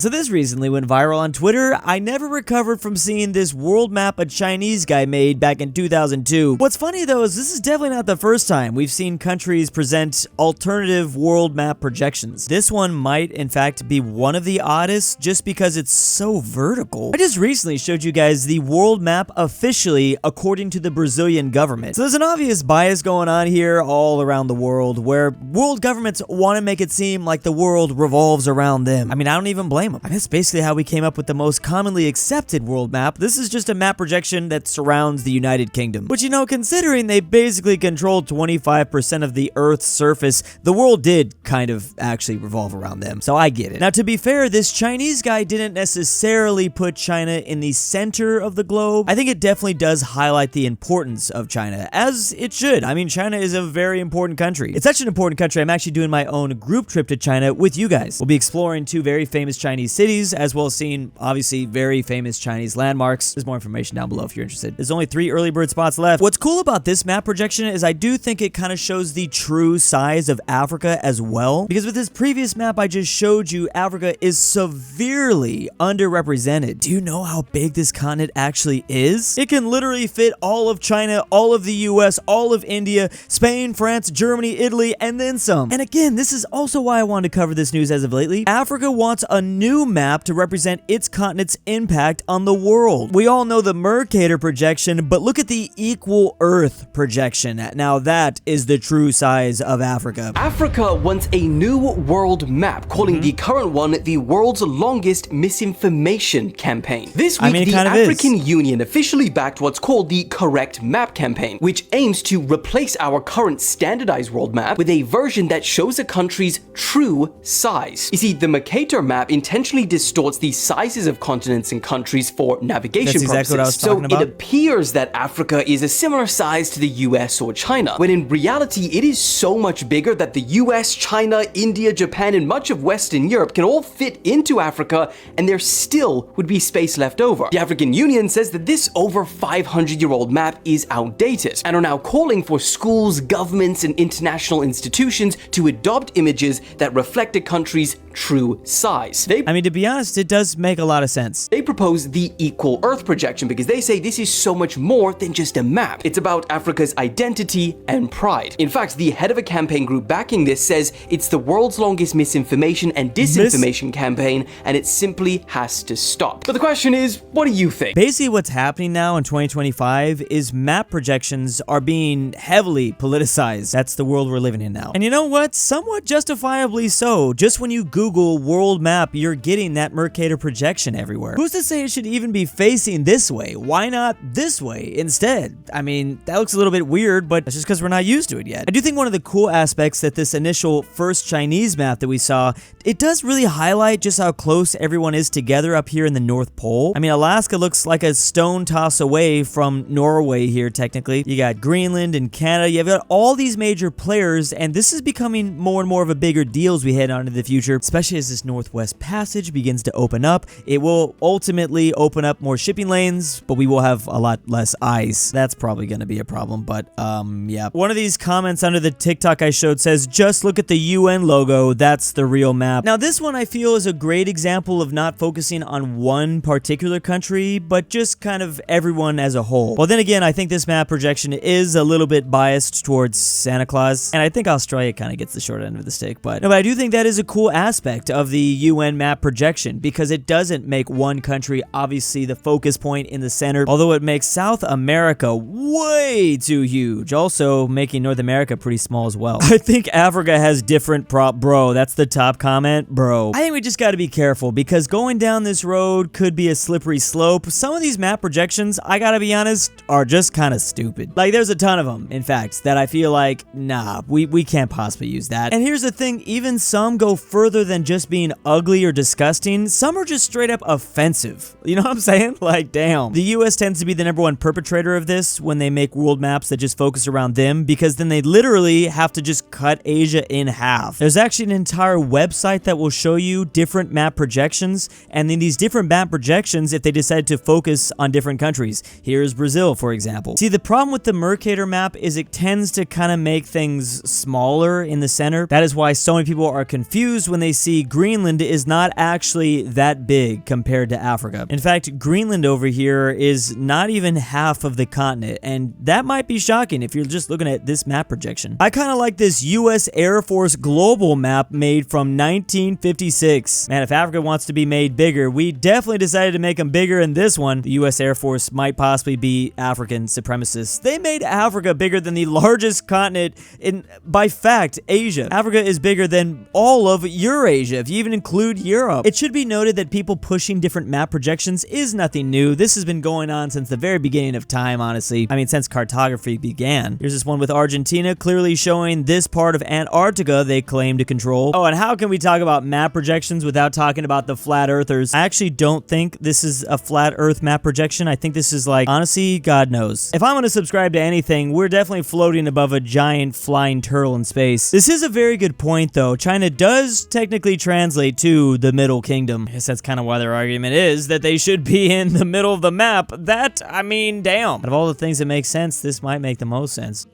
So this recently went viral on Twitter. I never recovered from seeing this world map a Chinese guy made back in 2002. What's funny though is this is definitely not the first time we've seen countries present alternative world map projections. This one might in fact be one of the oddest just because it's so vertical. I just recently showed you guys the world map officially according to the Brazilian government. So there's an obvious bias going on here all around the world where world governments want to make it seem like the world revolves around them. I mean, I don't even blame them. I mean, that's basically how we came up with the most commonly accepted world map. This is just a map projection that surrounds the United Kingdom. Which, you know, considering they basically controlled 25% of the Earth's surface, the world did kind of actually revolve around them. So I get it. Now, to be fair, this Chinese guy didn't necessarily put China in the center of the globe. I think it definitely does highlight the importance of China, as it should. I mean, China is a very important country. It's such an important country, I'm actually doing my own group trip to China with you guys. We'll be exploring two very famous Chinese cities, as well as seeing, obviously, very famous Chinese landmarks. There's more information down below if you're interested. There's only 3 early bird spots left. What's cool about this map projection is I do think it kind of shows the true size of Africa as well, because with this previous map I just showed you, Africa is severely underrepresented. Do you know how big this continent actually is? It can literally fit all of China, all of the US, all of India, Spain, France, Germany, Italy, and then some. And again, this is also why I wanted to cover this news as of lately. Africa wants a new map to represent its continent's impact on the world. We all know the Mercator projection, but look at the equal Earth projection. Now that is the true size of Africa. Africa wants a new world map, calling the current one the world's longest misinformation campaign. This week, the African Union officially backed what's called the Correct Map campaign, which aims to replace our current standardized world map with a version that shows a country's true size. You see, the Mercator map intentionally distorts the sizes of continents and countries for navigation purposes. So it appears that Africa is a similar size to the US or China, when in reality it is so much bigger that the US, China, India, Japan, and much of Western Europe can all fit into Africa, and there still would be space left over. The African Union says that this over 500-year-old map is outdated, and are now calling for schools, governments, and international institutions to adopt images that reflect a country's true size. I mean, to be honest, it does make a lot of sense. They propose the Equal Earth projection because they say this is so much more than just a map. It's about Africa's identity and pride. In fact, the head of a campaign group backing this says it's the world's longest misinformation and disinformation campaign, and it simply has to stop. But the question is, what do you think? Basically, what's happening now in 2025 is map projections are being heavily politicized. That's the world we're living in now. And you know what? Somewhat justifiably so. Just when you Google world map, you're getting that Mercator projection everywhere. Who's to say it should even be facing this way? Why not this way instead? I mean, that looks a little bit weird, but that's just because we're not used to it yet. I do think one of the cool aspects that this initial first Chinese map that we saw, it does really highlight just how close everyone is together up here in the North Pole. I mean, Alaska looks like a stone toss away from Norway here, technically. You got Greenland and Canada. You've got all these major players, and this is becoming more and more of a bigger deal as we head on into the future, especially as this Northwest Passage begins to open up. It will ultimately open up more shipping lanes, but we will have a lot less ice. That's probably going to be a problem, but yeah. One of these comments under the TikTok I showed says, just look at the UN logo, that's the real map. Now this one I feel is a great example of not focusing on one particular country, but just kind of everyone as a whole. Well, then again, I think this map projection is a little bit biased towards Santa Claus, and I think Australia kind of gets the short end of the stick, but no, but I do think that is a cool aspect of the UN map projection, because it doesn't make one country obviously the focus point in the center, although it makes South America way too huge, also making North America pretty small as well. I think Africa has different bro, that's the top comment, bro. I think we just got to be careful, because going down this road could be a slippery slope. Some of these map projections, I gotta be honest, are just kind of stupid. Like, there's a ton of them, in fact, that I feel like, nah, we can't possibly use that. And here's the thing, even some go further than just being ugly or disgusting. Some are just straight up offensive. You know what I'm saying? Like, damn. The US tends to be the #1 perpetrator of this when they make world maps that just focus around them, because then they literally have to just cut Asia in half. There's actually an entire website that will show you different map projections, and then these different map projections, if they decide to focus on different countries. Here's Brazil, for example. See, the problem with the Mercator map is it tends to kind of make things smaller in the center. That is why so many people are confused when they see Greenland is not not actually that big compared to Africa. In fact, Greenland over here is not even half of the continent, and that might be shocking if you're just looking at this map projection. I kind of like this US Air Force global map made from 1956. Man, if Africa wants to be made bigger, we definitely decided to make them bigger in this one. The US Air Force might possibly be African supremacists. They made Africa bigger than the largest continent in, by fact, Asia. Africa is bigger than all of Eurasia, if you even include Europe. It should be noted that people pushing different map projections is nothing new. This has been going on since the very beginning of time, honestly. I mean, since cartography began. Here's this one with Argentina, clearly showing this part of Antarctica they claim to control. Oh, and how can we talk about map projections without talking about the flat earthers? I actually don't think this is a flat earth map projection. I think this is like, honestly, God knows. If I'm going to subscribe to anything, we're definitely floating above a giant flying turtle in space. This is a very good point, though. China does technically translate to the Middle Kingdom. I guess that's kind of why their argument is that they should be in the middle of the map. That, I mean, damn. Out of all the things that make sense, this might make the most sense.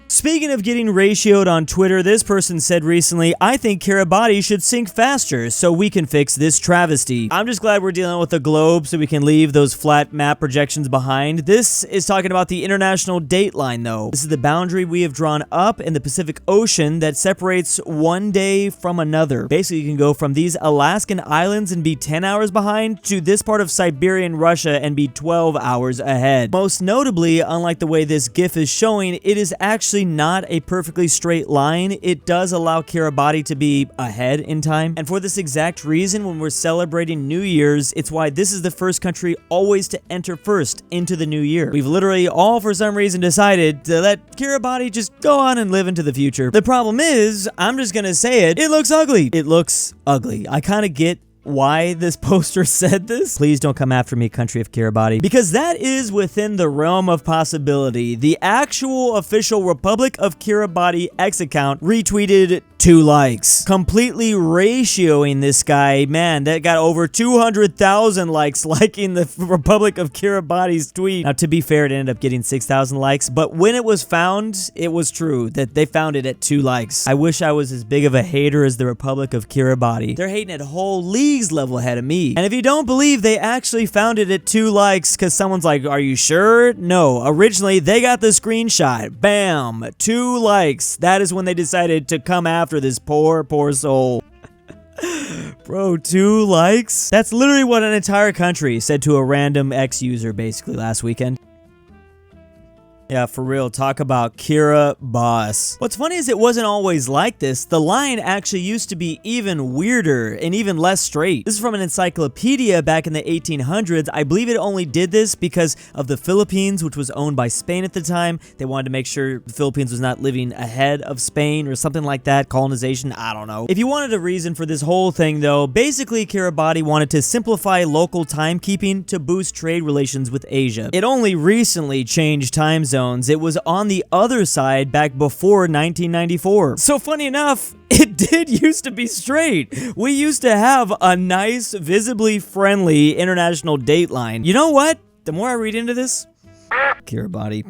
Speaking of getting ratioed on Twitter, this person said recently, I think Kiribati should sink faster so we can fix this travesty. I'm just glad we're dealing with the globe so we can leave those flat map projections behind. This is talking about the international date line, though. This is the boundary we have drawn up in the Pacific Ocean that separates one day from another. Basically, you can go from these Alaskan islands and be 10 hours behind to this part of Siberian Russia and be 12 hours ahead. Most notably, unlike the way this GIF is showing, it is actually not a perfectly straight line. It does allow Kiribati to be ahead in time. And for this exact reason, when we're celebrating New Year's, it's why this is the first country always to enter first into the new year. We've literally all, for some reason, decided to let Kiribati just go on and live into the future. The problem is, I'm just gonna say it, it looks ugly. It looks ugly. I kind of get why this poster said this. Please don't come after me, country of Kiribati, because that is within the realm of possibility. The actual official Republic of Kiribati X account retweeted 2 likes, completely ratioing this guy. Man, that got over 200,000 likes liking the Republic of Kiribati's tweet. Now, to be fair, it ended up getting 6,000 likes, but when it was found, it was true that they found it at 2 likes. I wish I was as big of a hater as the Republic of Kiribati. They're hating at whole leagues level ahead of me. And if you don't believe they actually found it at 2 likes because someone's like, are you sure? No, originally they got the screenshot. Bam, 2 likes. That is when they decided to come after this poor soul. Bro, 2 likes? That's literally what an entire country said to a random X user basically last weekend. Yeah, for real, talk about Kira boss. What's funny is it wasn't always like this. The line actually used to be even weirder and even less straight. This is from an encyclopedia back in the 1800s. I believe it only did this because of the Philippines, which was owned by Spain at the time. They wanted to make sure the Philippines was not living ahead of Spain or something like that. Colonization, I don't know. If you wanted a reason for this whole thing though, basically Kiribati wanted to simplify local timekeeping to boost trade relations with Asia. It only recently changed time zones. It was on the other side back before 1994. So funny enough, it did used to be straight. We used to have a nice, visibly friendly international date line. You know what? The more I read into this, Kiribati.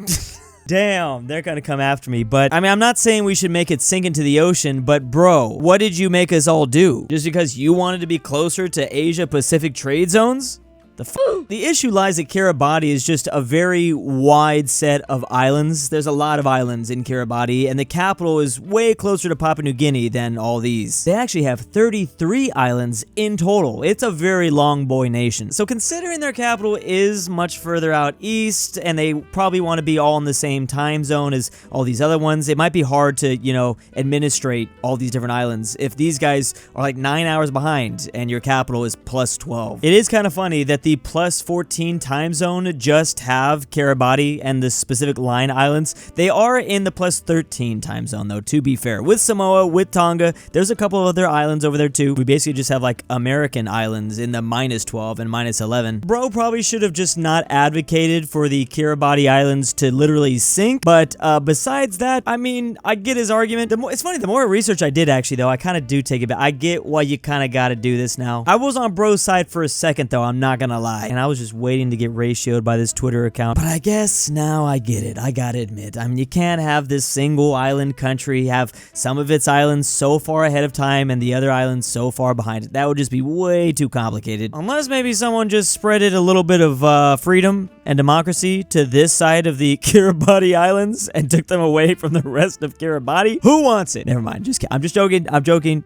Damn, they're gonna come after me. But I mean, I'm not saying we should make it sink into the ocean, but bro, what did you make us all do? Just because you wanted to be closer to Asia Pacific trade zones? The issue lies that Kiribati is just a very wide set of islands. There's a lot of islands in Kiribati, and the capital is way closer to Papua New Guinea than all these. They actually have 33 islands in total. It's a very long boy nation. So considering their capital is much further out east, and they probably want to be all in the same time zone as all these other ones, it might be hard to, you know, administrate all these different islands if these guys are like 9 hours behind and your capital is plus 12. It is kind of funny that the plus 14 time zone just have Kiribati and the specific line islands. They are in the plus 13 time zone though, to be fair. With Samoa, with Tonga, there's a couple of other islands over there too. We basically just have like American islands in the minus 12 and minus 11. Bro probably should have just not advocated for the Kiribati islands to literally sink, but besides that, I mean, I get his argument. It's funny, the more research I did actually though, I kind of do take it back. I get why you kind of got to do this now. I was on bro's side for a second though, I'm not gonna gonna lie. And I was just waiting to get ratioed by this Twitter account. But I guess now I get it. I gotta admit. I mean, you can't have this single island country have some of its islands so far ahead of time and the other islands so far behind it. That would just be way too complicated. Unless maybe someone just spreaded a little bit of freedom and democracy to this side of the Kiribati Islands and took them away from the rest of Kiribati. Who wants it? Never mind. I'm just joking. I'm joking.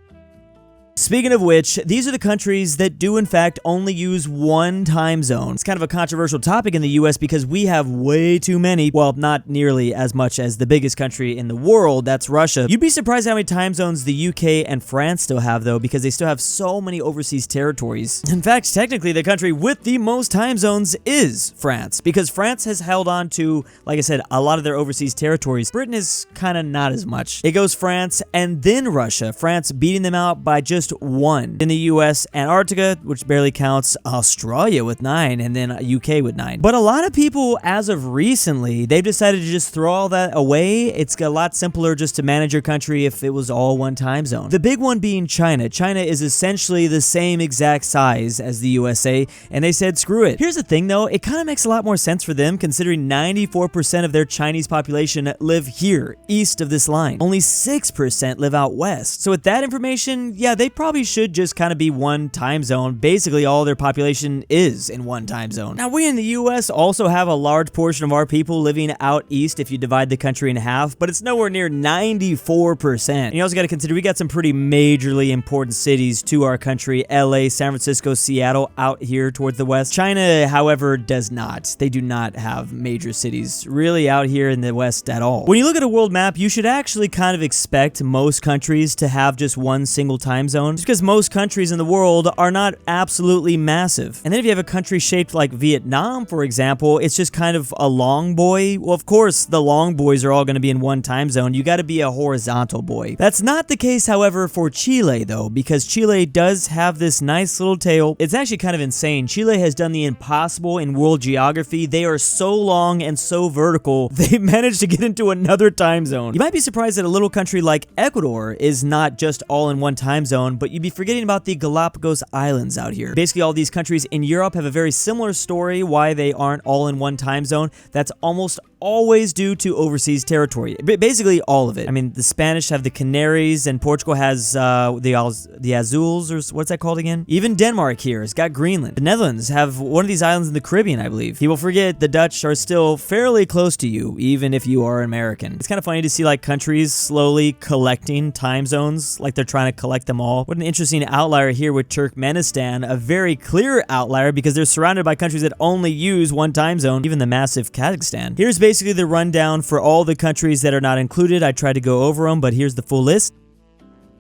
Speaking of which, these are the countries that do in fact only use one time zone. It's kind of a controversial topic in the US because we have way too many, well, not nearly as much as the biggest country in the world, that's Russia. You'd be surprised how many time zones the UK and France still have though, because they still have so many overseas territories. In fact, technically the country with the most time zones is France, because France has held on to, like I said, a lot of their overseas territories. Britain is kind of not as much. It goes France and then Russia, France beating them out by just one. In the US, Antarctica, which barely counts, Australia with 9, and then UK with 9. But a lot of people, as of recently, they've decided to just throw all that away. It's a lot simpler just to manage your country if it was all one time zone. The big one being China. China is essentially the same exact size as the USA, and they said, screw it. Here's the thing though, it kind of makes a lot more sense for them considering 94% of their Chinese population live here, east of this line. Only 6% live out west. So with that information, yeah, they probably should just kind of be one time zone. Basically, all their population is in one time zone. Now, we in the US also have a large portion of our people living out east if you divide the country in half, but it's nowhere near 94%. And you also got to consider we got some pretty majorly important cities to our country. LA, San Francisco, Seattle out here towards the west. China, however, does not. They do not have major cities really out here in the west at all. When you look at a world map, you should actually kind of expect most countries to have just one single time zone, just because most countries in the world are not absolutely massive. And then if you have a country shaped like Vietnam, for example, it's just kind of a long boy. Well, of course, the long boys are all going to be in one time zone. You got to be a horizontal boy. That's not the case, however, for Chile, though, because Chile does have this nice little tail. It's actually kind of insane. Chile has done the impossible in world geography. They are so long and so vertical, they managed to get into another time zone. You might be surprised that a little country like Ecuador is not just all in one time zone, but you'd be forgetting about the Galapagos Islands out here. Basically, all these countries in Europe have a very similar story why they aren't all in one time zone. That's almost always due to overseas territory. Basically, all of it. I mean, the Spanish have the Canaries, and Portugal has the Azules, or what's that called again? Even Denmark here has got Greenland. The Netherlands have one of these islands in the Caribbean, I believe. People forget the Dutch are still fairly close to you, even if you are American. It's kind of funny to see like countries slowly collecting time zones, like they're trying to collect them all. What an interesting outlier here with Turkmenistan, a very clear outlier because they're surrounded by countries that only use one time zone, even the massive Kazakhstan. Here's basically the rundown for all the countries that are not included. I tried to go over them, but here's the full list.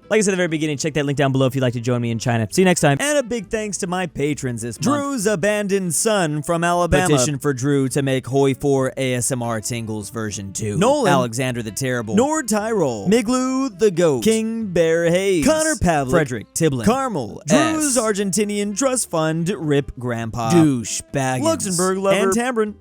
Like I said at the very beginning, check that link down below if you'd like to join me in China. See you next time. And a big thanks to my patrons this month. Drew's abandoned son from Alabama. Petition for Drew to make Hoi 4 ASMR Tingles version 2. Nolan. Alexander the Terrible. Nord Tyrol. Miglu the Goat. King Bear Hayes. Connor Pavlik. Frederick Tiblin. Carmel. Drew's Argentinian Trust Fund. Rip Grandpa. Douche Baggins. Luxembourg Lover. And Tambrin.